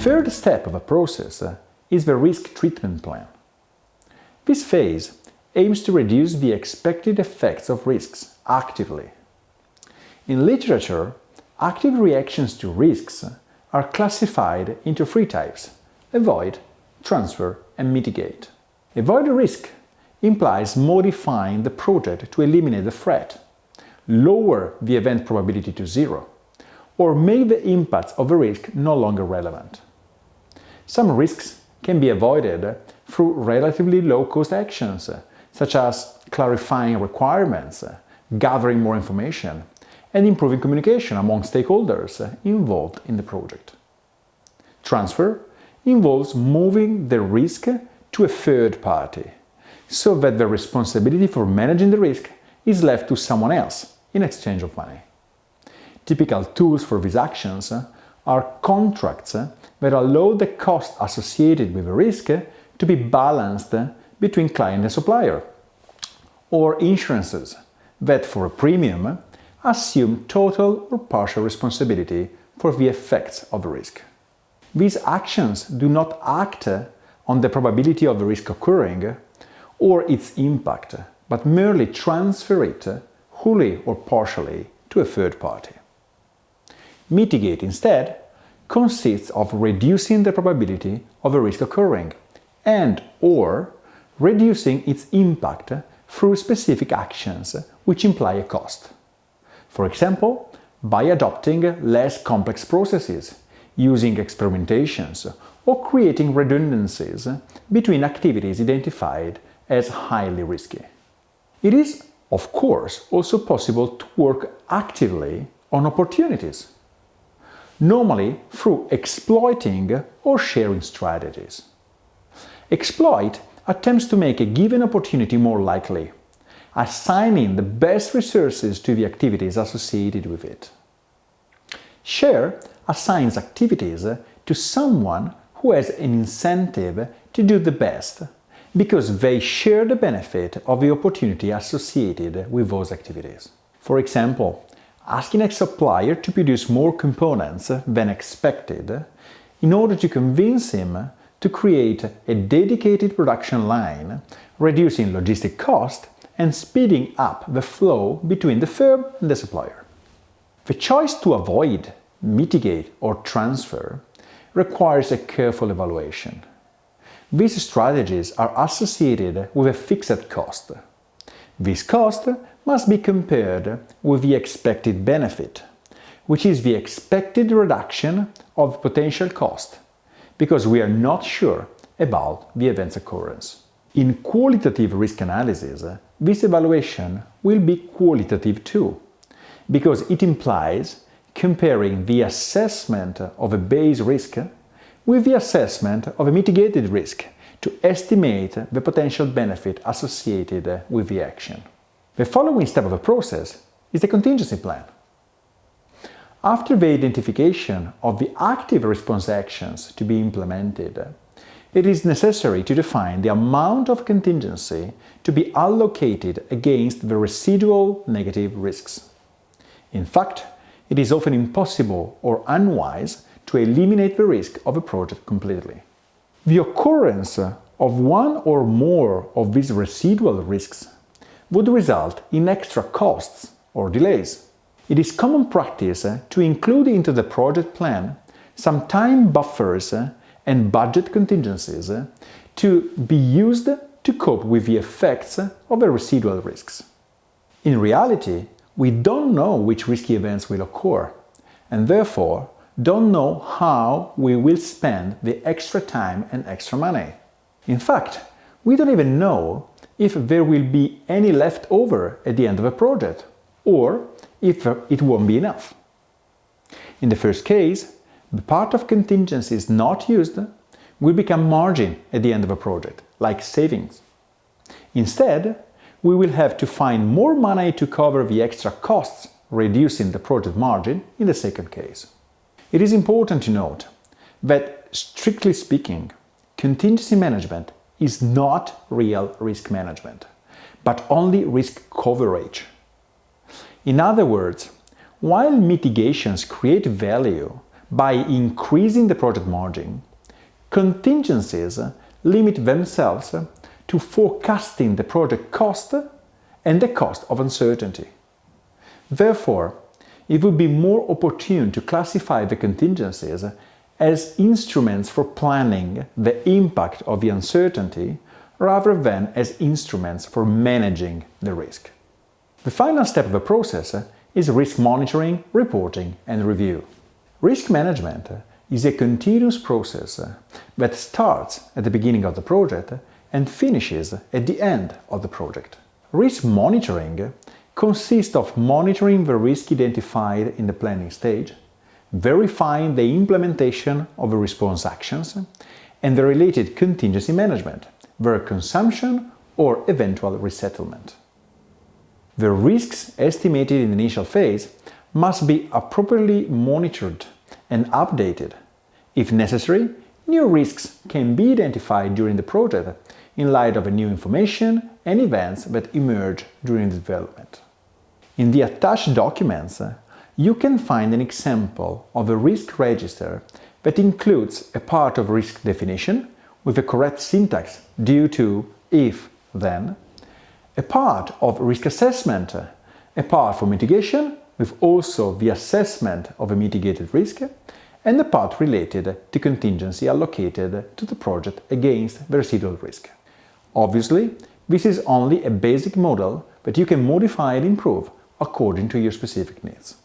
third step of a process is the risk treatment plan. This phase aims to reduce the expected effects of risks actively. In literature, active reactions to risks are classified into three types: avoid, transfer, and mitigate. Avoid a risk implies modifying the project to eliminate the threat, lower the event probability to zero, or make the impacts of the risk no longer relevant. Some risks can be avoided through relatively low-cost actions, such as clarifying requirements, gathering more information, and improving communication among stakeholders involved in the project. Transfer involves moving the risk to a third party, so that the responsibility for managing the risk is left to someone else in exchange of money. Typical tools for these actions are contracts that allow the cost associated with the risk to be balanced between client and supplier, or insurances that, for a premium, assume total or partial responsibility for the effects of the risk. These actions do not act on the probability of the risk occurring or its impact, but merely transfer it, wholly or partially, to a third party. Mitigate, instead, consists of reducing the probability of a risk occurring and/or reducing its impact through specific actions which imply a cost. For example, by adopting less complex processes, using experimentations, or creating redundancies between activities identified as highly risky. It is, of course, also possible to work actively on opportunities, normally through exploiting or sharing strategies. Exploit attempts to make a given opportunity more likely, assigning the best resources to the activities associated with it. Share assigns activities to someone who has an incentive to do the best, because they share the benefit of the opportunity associated with those activities. For example, asking a supplier to produce more components than expected in order to convince him to create a dedicated production line, reducing logistic cost and speeding up the flow between the firm and the supplier. The choice to avoid, mitigate, or transfer requires a careful evaluation. These strategies are associated with a fixed cost. This cost must be compared with the expected benefit, which is the expected reduction of potential cost, because we are not sure about the event's occurrence. In qualitative risk analysis, this evaluation will be qualitative too, because it implies comparing the assessment of a base risk with the assessment of a mitigated risk to estimate the potential benefit associated with the action. The following step of the process is the contingency plan. After the identification of the active response actions to be implemented, it is necessary to define the amount of contingency to be allocated against the residual negative risks. In fact, it is often impossible or unwise to eliminate the risk of a project completely. The occurrence of one or more of these residual risks would result in extra costs or delays. It is common practice to include into the project plan some time buffers and budget contingencies to be used to cope with the effects of the residual risks. In reality, we don't know which risky events will occur, and therefore don't know how we will spend the extra time and extra money. In fact, we don't even know if there will be any left over at the end of a project, or if it won't be enough. In the first case, the part of contingencies not used will become margin at the end of a project, like savings. Instead, we will have to find more money to cover the extra costs, reducing the project margin in the second case. It is important to note that, strictly speaking, contingency management is not real risk management, but only risk coverage. In other words, while mitigations create value by increasing the project margin, contingencies limit themselves to forecasting the project cost and the cost of uncertainty. Therefore, it would be more opportune to classify the contingencies as instruments for planning the impact of the uncertainty rather than as instruments for managing the risk. The final step of the process is risk monitoring, reporting, and review. Risk management is a continuous process that starts at the beginning of the project and finishes at the end of the project. Risk monitoring consists of monitoring the risk identified in the planning stage, verifying the implementation of the response actions, and the related contingency management, their consumption or eventual resettlement. The risks estimated in the initial phase must be appropriately monitored and updated. If necessary, new risks can be identified during the project in light of new information and events that emerge during the development. In the attached documents, you can find an example of a risk register that includes a part of risk definition with the correct syntax due to if, then, a part of risk assessment, a part for mitigation with also the assessment of a mitigated risk, and the part related to contingency allocated to the project against the residual risk. Obviously, this is only a basic model that you can modify and improve according to your specific needs.